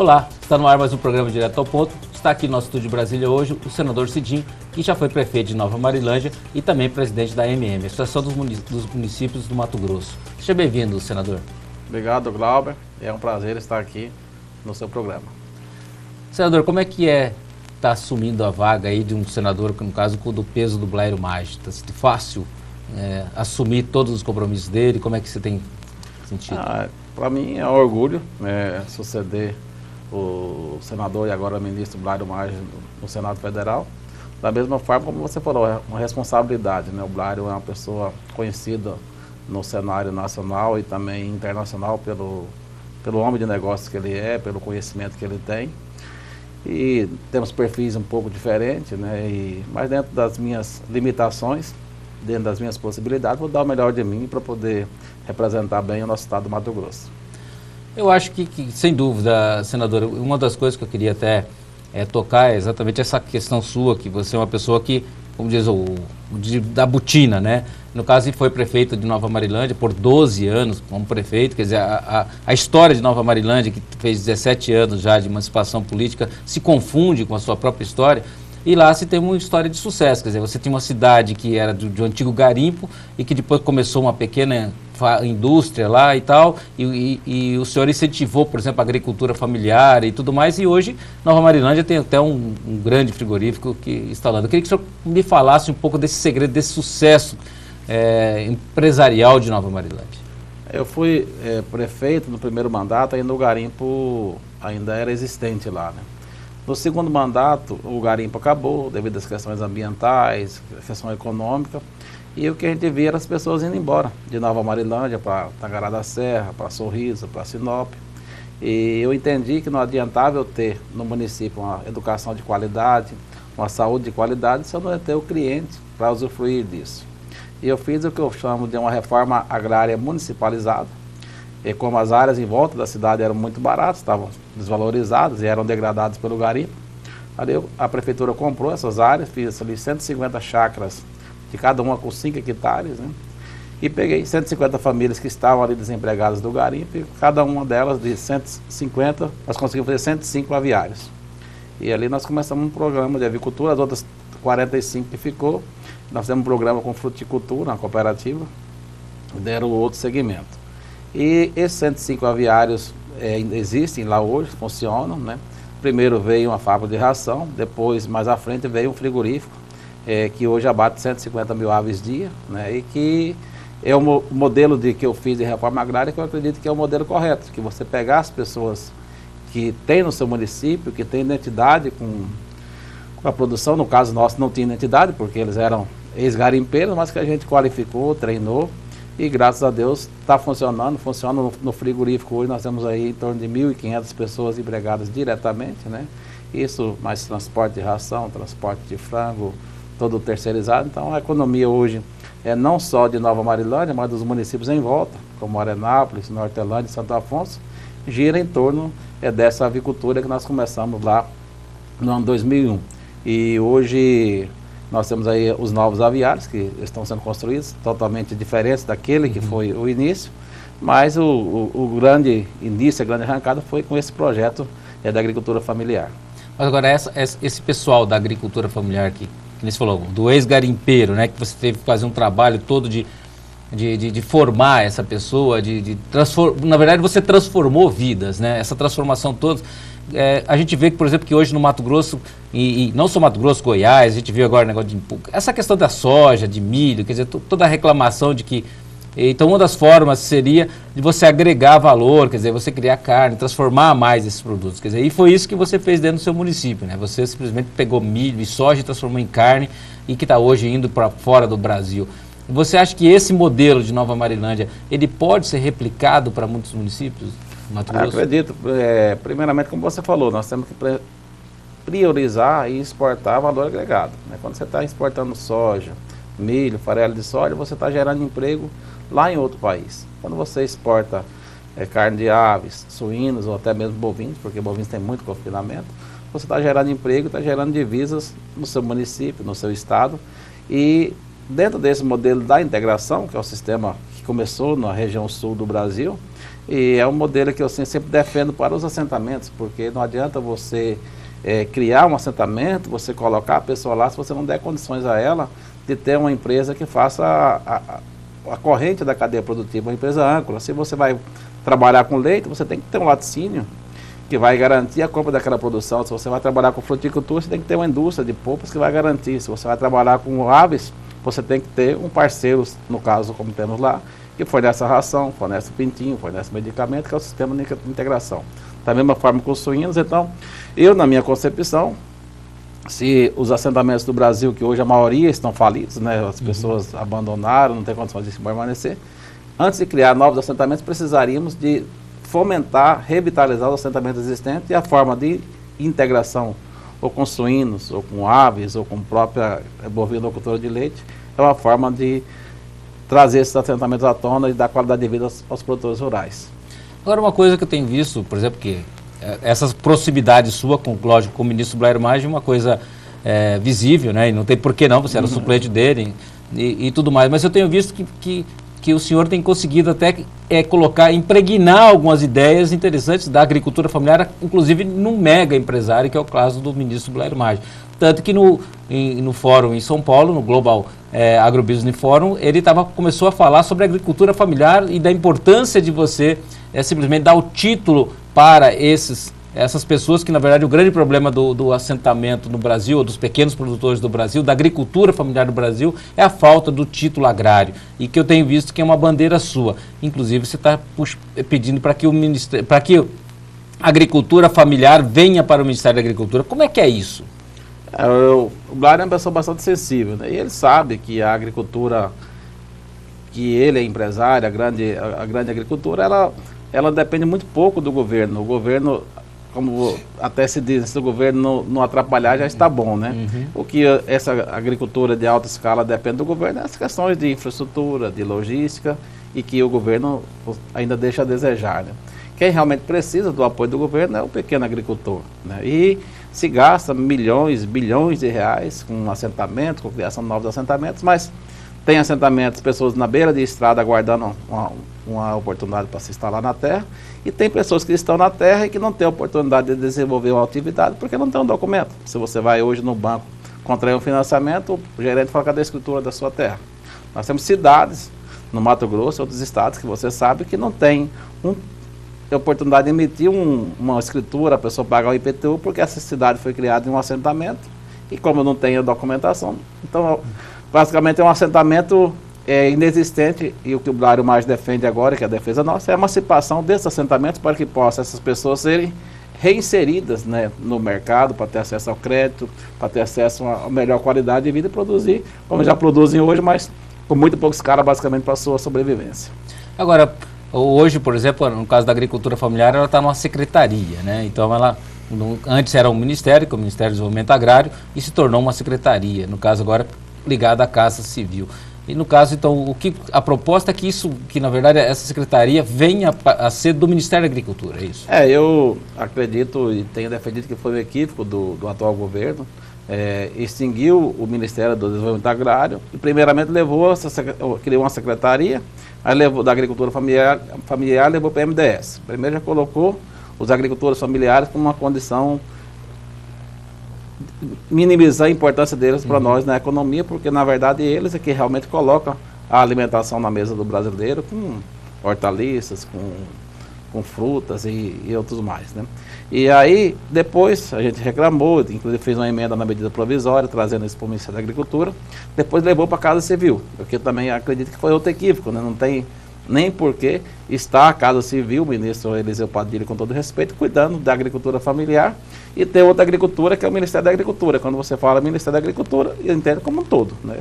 Olá, está no ar mais um programa Direto ao Ponto. Está aqui no nosso estúdio de Brasília hoje o senador Cidinho, que já foi prefeito de Nova Marilândia e também presidente da AMM, Associação dos Municípios do Mato Grosso. Seja bem-vindo, senador. Obrigado, Glauber. É um prazer estar aqui no seu programa. Senador, como é que está assumindo a vaga aí de um senador, no caso, com o peso do Blairo Maggi? Está sendo fácil assumir todos os compromissos dele? Como é que você tem sentido? Para mim é um orgulho suceder o senador e agora ministro Blairo Maggi no Senado Federal. Da mesma forma como você falou, é uma responsabilidade, né? O Blairo é uma pessoa conhecida no cenário nacional e também internacional pelo homem de negócios que ele é, pelo conhecimento que ele tem. E temos perfis um pouco diferentes, né? Mas dentro das minhas limitações, dentro das minhas possibilidades, vou dar o melhor de mim para poder representar bem o nosso estado do Mato Grosso. Eu acho que sem dúvida, senador, uma das coisas que eu queria até tocar é exatamente essa questão sua, que você é uma pessoa que, como diz, da botina, né? No caso, ele foi prefeito de Nova Marilândia por 12 anos como prefeito, quer dizer, a história de Nova Marilândia, que fez 17 anos já de emancipação política, se confunde com a sua própria história. E lá se tem uma história de sucesso, quer dizer, você tinha uma cidade que era de um antigo garimpo e que depois começou uma pequena indústria lá e tal, e o senhor incentivou, por exemplo, a agricultura familiar e tudo mais, e hoje Nova Marilândia tem até um grande frigorífico instalando. Eu queria que o senhor me falasse um pouco desse segredo, desse sucesso empresarial de Nova Marilândia. Eu fui prefeito no primeiro mandato, ainda o garimpo ainda era existente lá, né? No segundo mandato, o garimpo acabou devido às questões ambientais, questão econômica, e o que a gente via era as pessoas indo embora de Nova Marilândia para Tangará da Serra, para Sorriso, para Sinop. E eu entendi que não adiantava eu ter no município uma educação de qualidade, uma saúde de qualidade, se eu não ia ter o cliente para usufruir disso. E eu fiz o que eu chamo de uma reforma agrária municipalizada. E como as áreas em volta da cidade eram muito baratas, estavam desvalorizadas e eram degradadas pelo garimpo, ali a prefeitura comprou essas áreas, fiz ali 150 chácaras, de cada uma com 5 hectares, né? E peguei 150 famílias que estavam ali desempregadas do garimpo, e cada uma delas de 150, nós conseguimos fazer 105 aviários. E ali nós começamos um programa de avicultura, as outras 45 que ficou, nós fizemos um programa com fruticultura, uma cooperativa, deram outro segmento. E esses 105 aviários existem lá hoje, funcionam, né? Primeiro veio uma fábrica de ração, depois, mais à frente, veio um frigorífico, que hoje abate 150 mil aves dia, né? E que é o modelo que eu fiz de reforma agrária, que eu acredito que é o modelo correto, que você pegar as pessoas que tem no seu município, que tem identidade com a produção, no caso nosso não tinha identidade, porque eles eram ex-garimpeiros, mas que a gente qualificou, treinou, e graças a Deus está funcionando, funciona no frigorífico hoje, nós temos aí em torno de 1.500 pessoas empregadas diretamente, né? Isso mais transporte de ração, transporte de frango, todo terceirizado. Então a economia hoje é não só de Nova Marilândia, mas dos municípios em volta, como Arenápolis, Nortelândia e Santo Afonso, gira em torno dessa avicultura que nós começamos lá no ano 2001. E hoje nós temos aí os novos aviários que estão sendo construídos, totalmente diferentes daquele que foi o início, mas o grande início, a grande arrancada foi com esse projeto da agricultura familiar. Mas agora, esse pessoal da agricultura familiar que você falou, do ex-garimpeiro, né, que você teve que fazer um trabalho todo de formar essa pessoa, na verdade você transformou vidas, né, essa transformação toda. A gente vê que, por exemplo, que hoje no Mato Grosso, e não só Mato Grosso, Goiás, a gente viu agora o negócio essa questão da soja, de milho, quer dizer, toda a reclamação de que... Então, uma das formas seria de você agregar valor, quer dizer, você criar carne, transformar mais esses produtos, quer dizer, e foi isso que você fez dentro do seu município, né? Você simplesmente pegou milho e soja e transformou em carne e que está hoje indo para fora do Brasil. Você acha que esse modelo de Nova Marilândia, ele pode ser replicado para muitos municípios? Acredito. Primeiramente, como você falou, nós temos que priorizar e exportar valor agregado, né? Quando você está exportando soja, milho, farelo de soja, você está gerando emprego lá em outro país. Quando você exporta carne de aves, suínos ou até mesmo bovinos, porque bovinos tem muito confinamento, você está gerando emprego, está gerando divisas no seu município, no seu estado. E dentro desse modelo da integração, que é o sistema que começou na região sul do Brasil, E é um modelo que eu sempre defendo para os assentamentos, porque não adianta você criar um assentamento, você colocar a pessoa lá, se você não der condições a ela de ter uma empresa que faça a corrente da cadeia produtiva, uma empresa âncora. Se você vai trabalhar com leite, você tem que ter um laticínio que vai garantir a compra daquela produção. Se você vai trabalhar com fruticultura, você tem que ter uma indústria de polpas que vai garantir. Se você vai trabalhar com aves, você tem que ter um parceiro, no caso como temos lá, que fornece a ração, fornece o pintinho, fornece o medicamento, que é o sistema de integração. Da mesma forma com os suínos. Então, eu, na minha concepção, se os assentamentos do Brasil, que hoje a maioria estão falidos, né, as pessoas abandonaram, não tem condições de permanecer, antes de criar novos assentamentos, precisaríamos de fomentar, revitalizar os assentamentos existentes, e a forma de integração, ou com suínos, ou com aves, ou com própria bovinocultura de leite, é uma forma de trazer esses assentamentos à tona e dar qualidade de vida aos produtores rurais. Agora, uma coisa que eu tenho visto, por exemplo, que essas proximidades sua, lógico, com o ministro Blairo Maggi, é uma coisa visível, né? E não tem por que não, você era o suplente dele e tudo mais. Mas eu tenho visto que o senhor tem conseguido até impregnar algumas ideias interessantes da agricultura familiar, inclusive num mega empresário, que é o caso do ministro Blairo Maggi. Tanto que no fórum em São Paulo, no Global Agrobusiness Forum, ele começou a falar sobre a agricultura familiar e da importância de você simplesmente dar o título para essas pessoas, que na verdade o grande problema do assentamento no Brasil, ou dos pequenos produtores do Brasil, da agricultura familiar do Brasil, é a falta do título agrário, e que eu tenho visto que é uma bandeira sua. Inclusive você está pedindo para que a agricultura familiar venha para o Ministério da Agricultura. Como é que é isso? O Blairo é uma pessoa bastante sensível, né? E ele sabe que a agricultura, que ele é empresário, a grande agricultura, ela depende muito pouco do governo. O governo, como até se diz, se o governo não atrapalhar, já está bom, né? O que essa agricultura de alta escala depende do governo é as questões de infraestrutura, de logística, e que o governo ainda deixa a desejar, né? Quem realmente precisa do apoio do governo é o pequeno agricultor, né? E se gasta milhões, bilhões de reais com assentamento, com criação de novos assentamentos, mas tem assentamentos, pessoas na beira de estrada aguardando uma oportunidade para se instalar na terra, e tem pessoas que estão na terra e que não têm oportunidade de desenvolver uma atividade porque não tem um documento. Se você vai hoje no banco contrair um financiamento, o gerente fala: cadê a escritura da sua terra? Nós temos cidades no Mato Grosso, outros estados que você sabe que não tem oportunidade de emitir uma escritura, a pessoa pagar o IPTU, porque essa cidade foi criada em um assentamento, e como não tem a documentação, então basicamente é um assentamento inexistente. E o que o Blairo Maggi defende agora, que é a defesa nossa, é a emancipação desses assentamentos para que possam essas pessoas serem reinseridas, né, no mercado, para ter acesso ao crédito, para ter acesso a uma melhor qualidade de vida e produzir, como já produzem hoje, mas com muito pouca escala, basicamente para a sua sobrevivência. Agora, hoje, por exemplo, no caso da agricultura familiar, ela está numa secretaria, né? Então ela antes era um ministério, que é o Ministério do Desenvolvimento Agrário, e se tornou uma secretaria, no caso agora ligada à Casa Civil. E no caso, então, a proposta é que na verdade essa secretaria venha a ser do Ministério da Agricultura, é isso? Eu acredito e tenho defendido que foi um equívoco do atual governo, extinguiu o Ministério do Desenvolvimento Agrário e primeiramente criou uma secretaria, aí levou da agricultura familiar levou para a MDS. Primeiro já colocou os agricultores familiares com uma condição minimizar a importância deles para nós na economia, porque na verdade eles é que realmente colocam a alimentação na mesa do brasileiro, com hortaliças, com frutas e outros mais, né? E aí depois a gente reclamou, inclusive fez uma emenda na medida provisória, trazendo isso para o Ministério da Agricultura, depois levou para a Casa Civil, porque eu também acredito que foi outro equívoco, né? Não tem nem porque está a Casa Civil, o ministro Eliseu Padilha, com todo respeito, cuidando da agricultura familiar, e tem outra agricultura que é o Ministério da Agricultura. Quando você fala Ministério da Agricultura, eu entendo como um todo, né?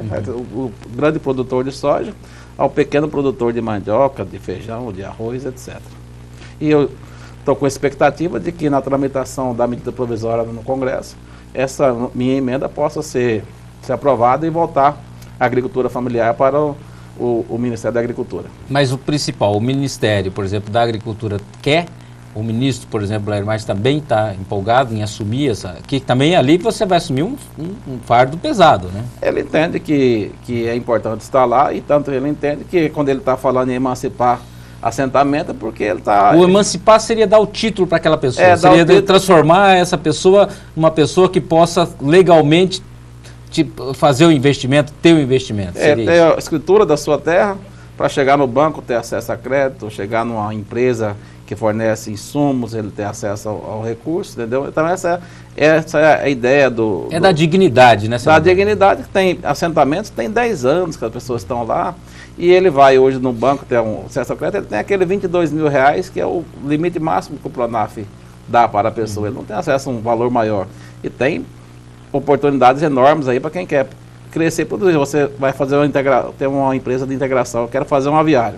O grande produtor de soja ao pequeno produtor de mandioca, de feijão, de arroz, etc. E eu estou com a expectativa de que na tramitação da medida provisória no Congresso, essa minha emenda possa ser aprovada e voltar a agricultura familiar para o Ministério da Agricultura. Mas o principal, o Ministério, por exemplo, da Agricultura quer, o ministro, por exemplo, Blairo Maggi também está empolgado em assumir que também ali você vai assumir um fardo pesado, né? Ele entende que é importante estar lá, e tanto ele entende que quando ele está falando em emancipar assentamento, porque ele está... O emancipar seria dar o título para aquela pessoa, seria transformar essa pessoa numa pessoa que possa legalmente fazer o investimento, ter o investimento. Ter a escritura da sua terra, para chegar no banco, ter acesso a crédito, chegar numa empresa que fornece insumos, ele ter acesso ao recurso, entendeu? Então essa é a ideia do... da dignidade, né? Da dignidade, que tem assentamentos, tem 10 anos que as pessoas estão lá, e ele vai hoje no banco ter um acesso ao crédito, ele tem aquele R$22 mil, que é o limite máximo que o Pronaf dá para a pessoa, ele não tem acesso a um valor maior. E tem oportunidades enormes aí para quem quer crescer e produzir. Você vai fazer tem uma empresa de integração, eu quero fazer um aviário.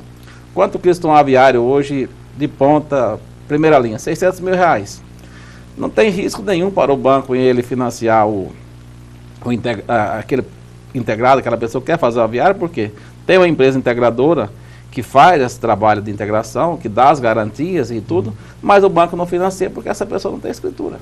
Quanto custa um aviário hoje de ponta, primeira linha? R$600 mil. Não tem risco nenhum para o banco em ele financiar aquele integrado, aquela pessoa que quer fazer o aviário, porque tem uma empresa integradora que faz esse trabalho de integração, que dá as garantias e tudo, mas o banco não financia porque essa pessoa não tem escritura.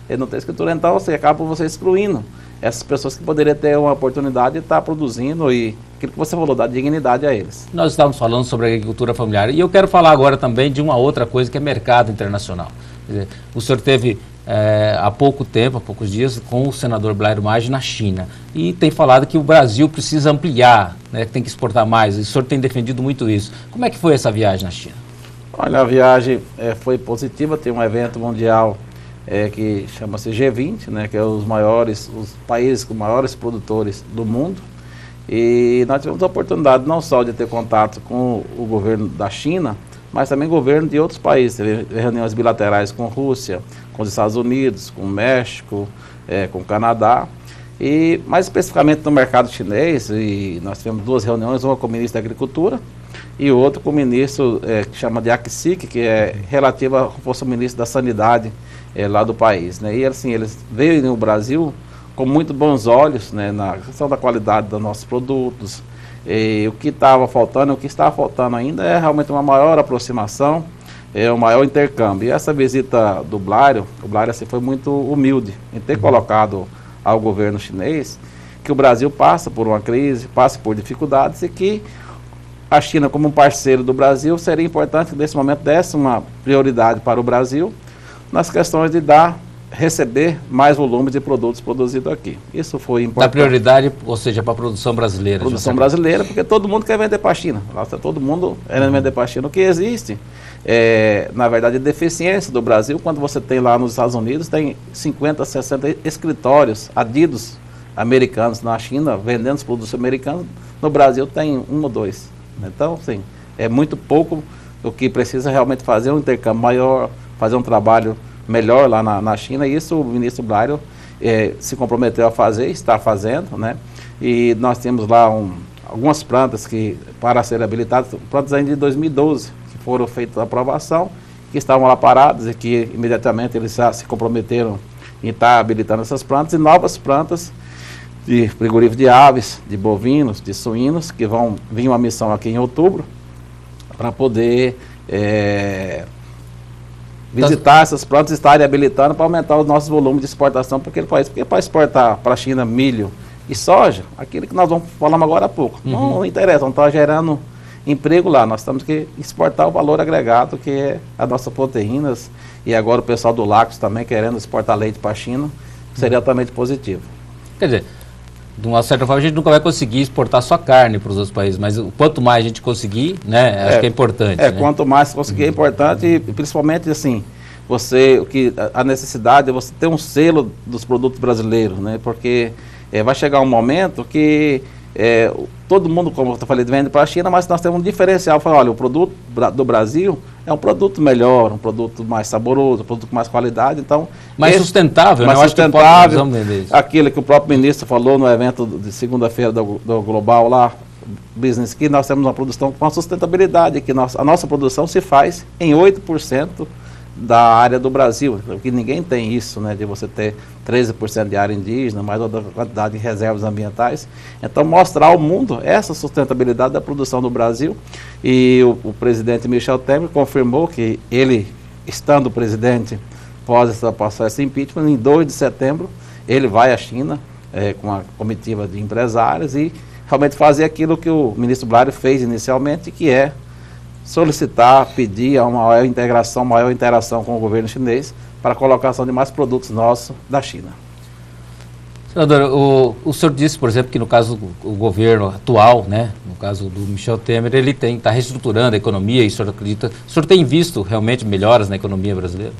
Ele não tem escritura, então você acaba excluindo essas pessoas que poderiam ter uma oportunidade de estar produzindo e aquilo que você falou, dar dignidade a eles. Nós estávamos falando sobre a agricultura familiar e eu quero falar agora também de uma outra coisa que é mercado internacional. Quer dizer, o senhor teve há poucos dias, com o senador Blairo Maggi na China e tem falado que o Brasil precisa ampliar, né, que tem que exportar mais. O senhor tem defendido muito isso. Como é que foi essa viagem na China? Olha, a viagem foi positiva, tem um evento mundial que chama-se G20, né, que é os países com maiores produtores do mundo. E nós tivemos a oportunidade não só de ter contato com o governo da China, mas também governo de outros países. Teve reuniões bilaterais com a Rússia, com os Estados Unidos, com o México, com o Canadá. E mais especificamente no mercado chinês, e nós tivemos 2 reuniões, uma com o ministro da Agricultura e outra com o ministro que chama de AXIC, que é relativa ao fosse o ministro da Sanidade lá do país, né? E assim, eles veio no Brasil com muito bons olhos, né, na questão da qualidade dos nossos produtos. E o que estava faltando, o que está faltando ainda é realmente uma maior aproximação, um maior intercâmbio. E essa visita do Blairo, o Blairo assim, foi muito humilde em ter colocado ao governo chinês que o Brasil passa por uma crise, passa por dificuldades e que a China, como um parceiro do Brasil, seria importante que nesse momento desse uma prioridade para o Brasil nas questões de receber mais volume de produtos produzidos aqui. Isso foi importante. Da prioridade, ou seja, para a produção brasileira. Produção brasileira, porque todo mundo quer vender para a China. Lá está todo mundo querendo vender para a China. O que existe, na verdade, deficiência do Brasil, quando você tem lá nos Estados Unidos, tem 50, 60 escritórios adidos americanos na China, vendendo os produtos americanos. No Brasil tem 1 ou 2. Então, sim, é muito pouco. O que precisa realmente fazer um intercâmbio maior, fazer um trabalho melhor lá na China, e isso o ministro Blairo se comprometeu a fazer, está fazendo, né? E nós temos lá algumas plantas que, para serem habilitadas, plantas ainda de 2012, que foram feitas a aprovação, que estavam lá paradas e que imediatamente eles já se comprometeram em estar habilitando essas plantas, e novas plantas de frigoríficos de aves, de bovinos, de suínos, que vão vir uma missão aqui em outubro, para poder visitar essas plantas e estarem habilitando para aumentar os nossos volumes de exportação para aquele país. Porque para exportar para a China milho e soja, aquilo que nós vamos falar agora há pouco, não interessa, não está gerando emprego lá. Nós temos que exportar o valor agregado, que é as nossas proteínas, e agora o pessoal do lácteos também querendo exportar leite para a China, seria altamente positivo. Quer dizer, de uma certa forma a gente nunca vai conseguir exportar só carne para os outros países, mas quanto mais a gente conseguir, né, acho que é importante. Né? Quanto mais conseguir é importante, e principalmente assim, a necessidade é você ter um selo dos produtos brasileiros, né, porque vai chegar um momento que todo mundo, como eu falei, vende para a China, mas nós temos um diferencial. Fala, olha, o produto do Brasil é um produto melhor, um produto mais saboroso, um produto com mais qualidade, então... Mais sustentável, mais né? sustentável, aquilo que o próprio ministro falou no evento de segunda-feira do Global lá, Business, que nós temos uma produção com uma sustentabilidade, que a nossa produção se faz em 8% da área do Brasil, porque ninguém tem isso, né, de você ter 13% de área indígena, mais outra quantidade de reservas ambientais. Então, mostrar ao mundo essa sustentabilidade da produção do Brasil. E o presidente Michel Temer confirmou que ele, estando presidente, após esse impeachment, em 2 de setembro, ele vai à China com a comitiva de empresários e realmente fazer aquilo que o ministro Blairo fez inicialmente, que é solicitar, pedir uma maior interação com o governo chinês para a colocação de mais produtos nossos da China. Senador, o senhor disse, por exemplo, que no caso o governo atual, né, no caso do Michel Temer, ele está reestruturando a economia, e o senhor acredita, o senhor tem visto realmente melhoras na economia brasileira?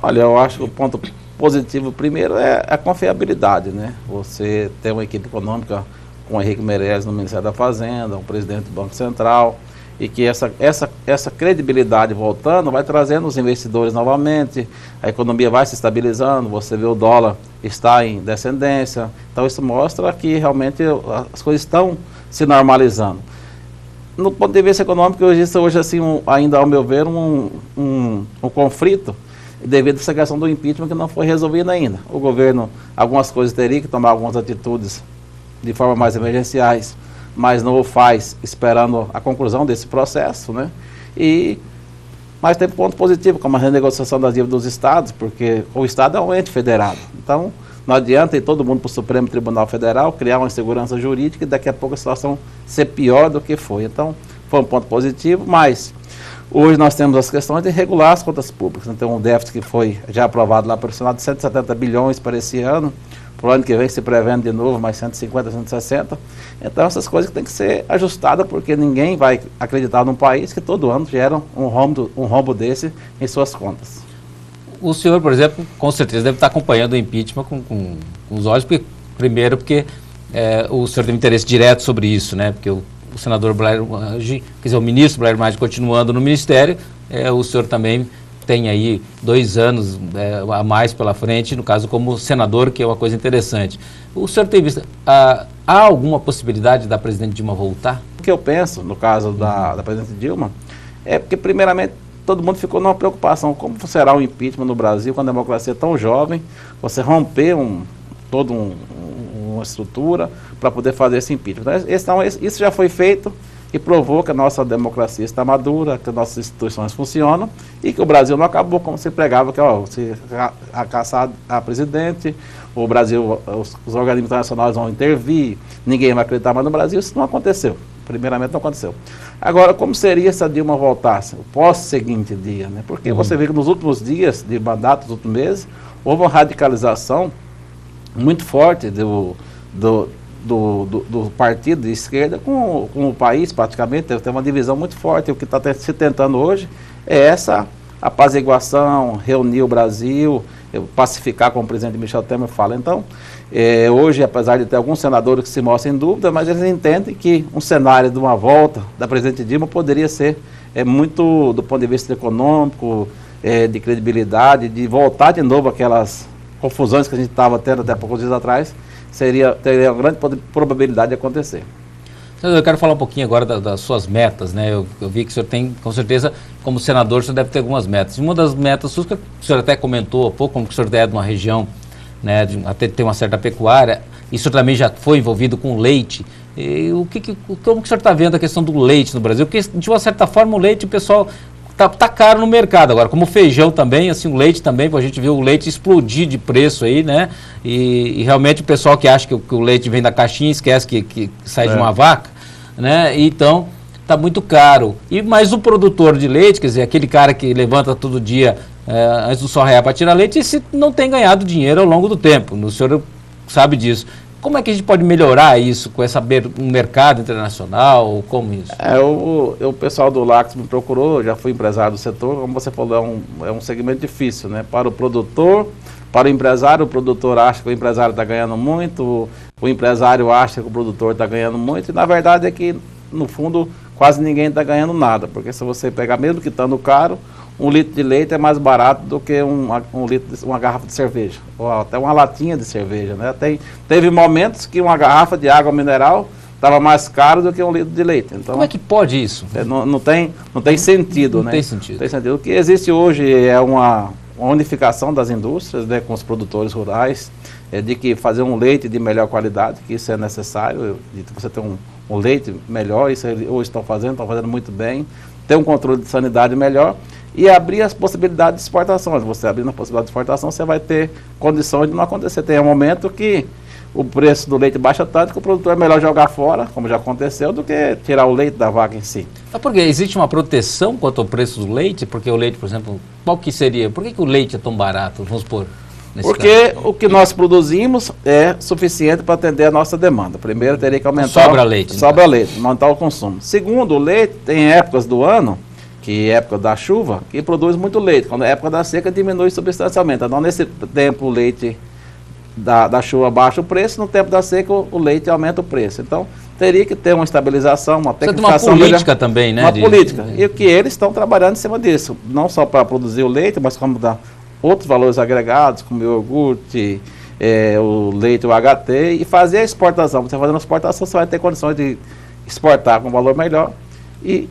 Olha, eu acho que o ponto positivo primeiro é a confiabilidade, né? Você tem uma equipe econômica com o Henrique Meirelles no Ministério da Fazenda, o presidente do Banco Central, e que essa credibilidade voltando vai trazendo os investidores novamente, a economia vai se estabilizando, você vê o dólar está em descendência, então isso mostra que realmente as coisas estão se normalizando. No ponto de vista econômico, existe hoje assim, ainda ao meu ver, um conflito devido a essa questão do impeachment que não foi resolvida ainda. O governo, algumas coisas teria que tomar algumas atitudes de forma mais emergenciais, mas não o faz esperando a conclusão desse processo, né? Mas tem ponto positivo, como a renegociação das dívidas dos estados, porque o estado é um ente federado. Então, não adianta ir todo mundo para o Supremo Tribunal Federal, criar uma insegurança jurídica e daqui a pouco a situação ser pior do que foi. Então, foi um ponto positivo, mas hoje nós temos as questões de regular as contas públicas. Então, um déficit que foi já aprovado lá pelo Senado de 170 bilhões para esse ano, para o ano que vem se prevendo de novo mais 150, 160. Então essas coisas têm que ser ajustadas, porque ninguém vai acreditar num país que todo ano gera um rombo desse em suas contas. O senhor, por exemplo, com certeza deve estar acompanhando o impeachment com os olhos, porque o senhor tem interesse direto sobre isso, né? Porque o senador Blair Maggi, quer dizer, o ministro Blair Maggi continuando no ministério, o senhor também tem aí 2 anos a mais pela frente, no caso como senador, que é uma coisa interessante. O senhor tem visto, há alguma possibilidade da presidente Dilma voltar? O que eu penso, no caso da presidente Dilma, é porque primeiramente todo mundo ficou numa preocupação, como será o impeachment no Brasil, com a democracia tão jovem, você romper toda uma estrutura para poder fazer esse impeachment. Então, isso já foi feito, e provou que a nossa democracia está madura, que as nossas instituições funcionam e que o Brasil não acabou como se pregava, que se caçar a presidente, o Brasil, os organismos internacionais vão intervir, ninguém vai acreditar mais no Brasil. Isso não aconteceu. Primeiramente não aconteceu. Agora, como seria se a Dilma voltasse, o pós-seguinte dia, né? Porque você vê que nos últimos dias de mandato, nos últimos meses, houve uma radicalização muito forte do partido de esquerda com o país, praticamente. Tem uma divisão muito forte. O que está se tentando hoje é essa apaziguação, reunir o Brasil, pacificar, como o presidente Michel Temer fala. Então, hoje, apesar de ter alguns senadores que se mostram em dúvida, mas eles entendem que um cenário de uma volta da presidente Dilma poderia ser muito, do ponto de vista econômico, de credibilidade, de voltar de novo aquelas confusões que a gente estava tendo até poucos dias atrás, teria uma grande probabilidade de acontecer. Eu quero falar um pouquinho agora das suas metas, né? Eu vi que o senhor tem, com certeza, como senador, o senhor deve ter algumas metas. E uma das metas suas, que o senhor até comentou há pouco, como que o senhor é de uma região, né, até tem uma certa pecuária, e o senhor também já foi envolvido com leite. E como que o senhor está vendo a questão do leite no Brasil? Porque, de uma certa forma, o leite, o pessoal tá caro no mercado agora, como o feijão também, assim, o leite também, a gente viu o leite explodir de preço aí, né? E realmente o pessoal que acha que o leite vem da caixinha esquece que sai de uma vaca, né? Então, tá muito caro. Mas o produtor de leite, quer dizer, aquele cara que levanta todo dia antes do sol raiar para tirar leite, esse não tem ganhado dinheiro ao longo do tempo. O senhor sabe disso. Como é que a gente pode melhorar isso com um mercado internacional? Como isso? O pessoal do Lactos me procurou, já fui empresário do setor, como você falou, é um segmento difícil, né? Para o produtor, para o produtor acha que o empresário está ganhando muito, o empresário acha que o produtor está ganhando muito, e na verdade é que, no fundo, quase ninguém está ganhando nada, porque se você pegar, mesmo que estando caro, 1 litro de leite é mais barato do que uma garrafa de cerveja, ou até uma latinha de cerveja, né? Teve momentos que uma garrafa de água mineral estava mais caro do que 1 litro de leite. Então, como é que pode isso? Não tem sentido, né? Não tem sentido. Tem sentido. O que existe hoje é uma unificação das indústrias, né, com os produtores rurais, de que fazer um leite de melhor qualidade, que isso é necessário, de você ter um leite melhor, isso eles hoje estão fazendo muito bem, ter um controle de sanidade melhor, e abrir as possibilidades de exportação. Se você abrir a possibilidade de exportação, você vai ter condições de não acontecer. Tem um momento que o preço do leite baixa tanto que o produtor é melhor jogar fora, como já aconteceu, do que tirar o leite da vaca em si. É porque existe uma proteção quanto ao preço do leite? Porque o leite, por exemplo, qual que seria? Por que o leite é tão barato, vamos supor? Porque o que nós produzimos é suficiente para atender a nossa demanda. Primeiro, teria que aumentar... Sobra leite. Sobra leite, aumentar o consumo. Segundo, o leite tem épocas do ano, que é época da chuva, que produz muito leite. Quando é época da seca, diminui substancialmente. Então, nesse tempo, o leite da chuva baixa o preço, no tempo da seca, o leite aumenta o preço. Então, teria que ter uma estabilização, uma tecnificação... Uma política também, né? Uma política. E o que eles estão trabalhando em cima disso. Não só para produzir o leite, mas como dar outros valores agregados, como o iogurte, o leite, o HT, e fazer a exportação. Você fazendo a exportação, você vai ter condições de exportar com valor melhor e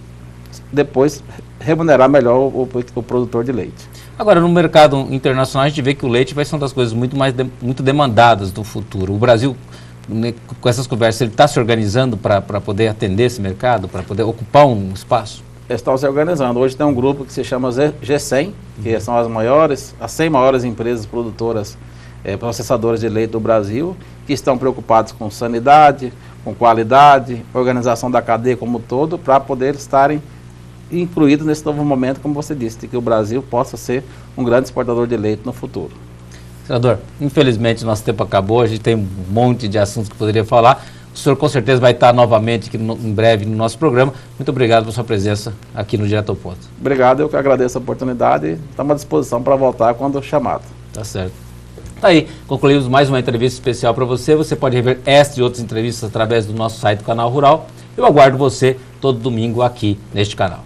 depois remunerar melhor o produtor de leite. Agora, no mercado internacional, a gente vê que o leite vai ser uma das coisas muito demandadas no futuro. O Brasil, né, com essas conversas, ele está se organizando para poder atender esse mercado, para poder ocupar um espaço? Estão se organizando. Hoje tem um grupo que se chama G100, que são as 100 maiores empresas produtoras, processadoras de leite do Brasil, que estão preocupados com sanidade, com qualidade, organização da cadeia como um todo, para poder estarem incluídos nesse novo momento, como você disse, de que o Brasil possa ser um grande exportador de leite no futuro. Senador, infelizmente nosso tempo acabou, a gente tem um monte de assuntos que poderia falar. O senhor com certeza vai estar novamente aqui em breve no nosso programa. Muito obrigado pela sua presença aqui no Direto ao Ponto. Obrigado, eu que agradeço a oportunidade e estamos à disposição para voltar quando chamado. Tá certo. Tá aí, concluímos mais uma entrevista especial para você. Você pode rever esta e outras entrevistas através do nosso site do Canal Rural. Eu aguardo você todo domingo aqui neste canal.